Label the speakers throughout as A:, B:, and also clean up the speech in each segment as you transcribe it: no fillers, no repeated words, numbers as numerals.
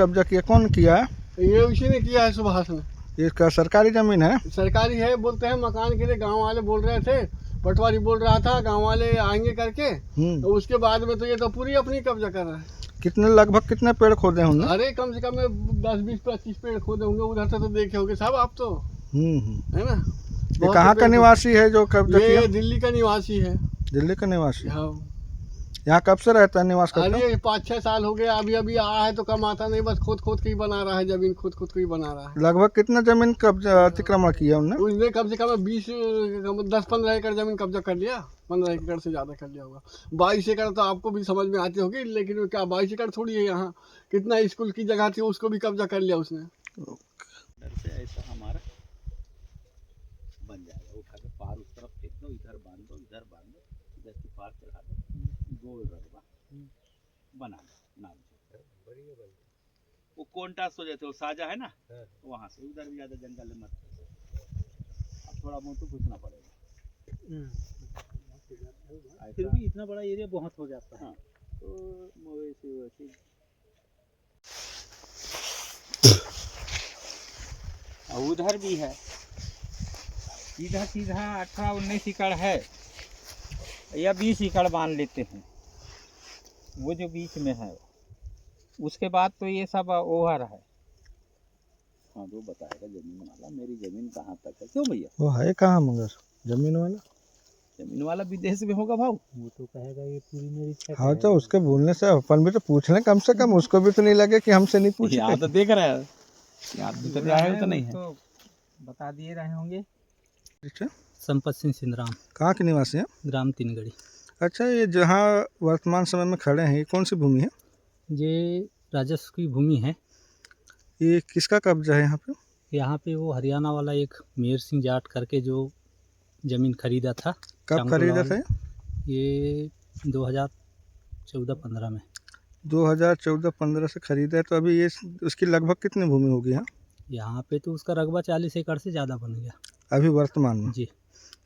A: कब्जा किया, कौन किया है?
B: ये उसी ने किया है, सुभाष ने।
A: इसका सरकारी जमीन है?
B: सरकारी है, बोलते हैं मकान के लिए गांव वाले बोल रहे थे, पटवारी बोल रहा था गांव वाले आएंगे करके, तो उसके बाद में तो ये तो पूरी अपनी कब्जा कर रहा है।
A: कितने लगभग कितने पेड़ खोदे होंगे?
B: अरे कम से कम 10-20-25 पेड़ खोदे होंगे, उधर से तो देखे होंगे साहब आप तो, है ना।
A: ये कहाँ का निवासी है जो कब्जा किया?
B: ये दिल्ली का निवासी है।
A: दिल्ली का निवासी?
B: हाँ।
A: यहाँ कब से रहता है, निवास करता है?
B: अरे 5-6 साल हो गए, अभी अभी आया है तो कम आता नहीं, बस खोद खोद के ही बना रहा है जमीन, खोद खोद के ही बना रहा है।
A: लगभग कितना जमीन कब्जा अतिक्रमण किया उन्होंने?
B: उसने कम से कम 10-15 एकड़ जमीन कब्जा कर लिया, 15 एकड़ से ज़्यादा कर लिया होगा। 22 एकड़ तो आपको भी समझ में आती होगी, लेकिन क्या 22 एकड़ थोड़ी है, यहाँ कितना स्कूल की जगह थी उसको भी कब्जा कर लिया उसने।
C: ऐसा हमारा बन जाएगा, उठा के पार उस तरफ फेंक दो, इधर बांध दो, इधर बांध दो, इधर की पार चढ़ा दो, गोल रकबा बना दो, नाम से वो कोंटास हो जाते, वो साजा है ना, वहाँ से उधर भी ज़्यादा जंगल है, मत अब थोड़ा बहुत तो घुसना पड़ेगा।
D: फिर भी इतना बड़ा एरिया बहुत हो जाता है।
C: हाँ, तो मवेशी वैसी उधर भी है,
D: सीधा सीधा 18-19 एकड़ है या 20 एकड़ मान लेते हैं, वो जो बीच में है, उसके बाद तो ये सब ओहर है।
C: हाँ जो बताएगा जमीन वाला, मेरी जमीन कहाँ तक है। क्यों भैया?
A: वो है कहाँ मगर जमीन वाला?
C: जमीन वाला विदेश में होगा भाव,
D: वो तो कहेगा ये पूरी मेरी छत
A: हाँ
D: है।
A: तो उसके बोलने से अपन भी तो पूछ लें कम से कम, उसको भी तो नहीं लगे कि हमसे नहीं पूछे।
C: यहाँ तो देख रहे हैं, यहाँ भीतर जाए हो तो नहीं है।
D: तो बता दिए रहे होंगे।
A: अच्छा,
D: संपत सिंह सिंधराम,
A: कहाँ के निवासी हैं?
D: ग्राम तीनगढ़ी।
A: अच्छा, ये जहाँ वर्तमान समय में खड़े हैं, ये कौन सी भूमि है?
D: ये राजस्व की भूमि है।
A: ये किसका कब्जा है यहाँ पे?
D: यहाँ पे वो हरियाणा वाला एक मेहर सिंह जाट करके जो ज़मीन खरीदा था।
A: कब खरीदा था?
D: ये 2014-15 में।
A: 2014-15 से खरीदा है, तो अभी ये उसकी लगभग कितनी भूमि होगी यहाँ?
D: यहाँ पे तो उसका रकबा 40 एकड़ से ज़्यादा बन गया
A: अभी वर्तमान में?
D: जी।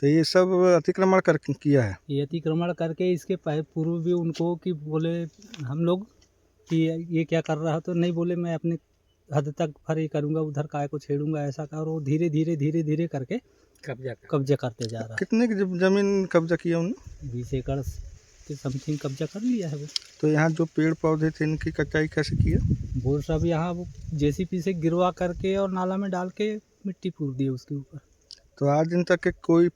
A: तो ये सब अतिक्रमण कर किया है?
D: ये अतिक्रमण करके इसके पूर्व भी उनको कि बोले हम लोग कि ये क्या कर रहा है, तो नहीं बोले मैं अपने हद तक फिर ये करूँगा, उधर काय को छेड़ूंगा, ऐसा कर। वो धीरे धीरे करके कब्जा करते जा रहा है।
A: कितने की जमीन कब्जा किया उन्होंने?
D: 20 एकड़ के समथिंग कब्जा कर लिया है वो।
A: तो यहाँ जो पेड़ पौधे थे इनकी कटाई कैसे की है?
D: वो सब यहाँ वो जेसीपी से गिरवा करके और नाला में डाल के मिट्टी पूर दी उसके ऊपर।
A: तो आज दिन तक के कोई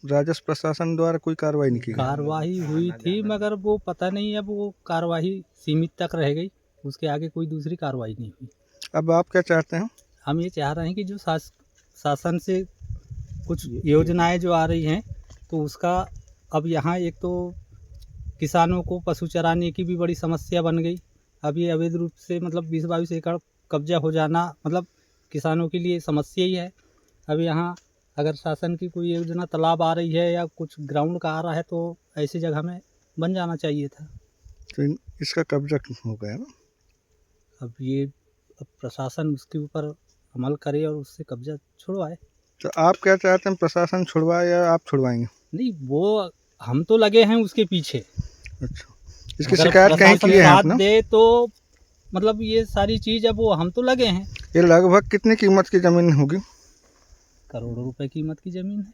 A: राजस्व प्रशासन द्वारा कोई कार्रवाई नहीं की गई?
D: कार्रवाई हुई थी, मगर वो पता नहीं, अब वो कार्रवाई सीमित तक रह गई, उसके आगे कोई दूसरी कार्रवाई नहीं हुई।
A: अब आप क्या चाहते हैं?
D: हम ये चाह रहे हैं कि जो शासन से कुछ योजनाएं जो आ रही हैं, तो उसका अब यहाँ एक तो किसानों को पशु चराने की भी बड़ी समस्या बन गई। अब ये अवैध रूप से मतलब 20-22 एकड़ कब्जा हो जाना मतलब किसानों के लिए समस्या ही है। अब यहाँ अगर शासन की कोई योजना तालाब आ रही है या कुछ ग्राउंड का आ रहा है, तो ऐसी जगह में बन जाना चाहिए था।
A: तो इसका कब्जा हो गया ना?
D: अब ये प्रशासन उसके ऊपर अमल करे और उससे कब्जा छुड़वाए।
A: तो आप क्या चाहते हैं, प्रशासन छुड़वाए या आप छुड़वाएंगे?
D: नहीं, वो हम तो लगे हैं उसके पीछे।
A: अच्छा, इसकी शिकायत कहीं की है आपने?
D: दे तो मतलब ये सारी चीज़ अब वो हम तो लगे हैं।
A: ये लगभग कितनी कीमत की ज़मीन होगी?
D: करोड़ों रुपए कीमत की ज़मीन है।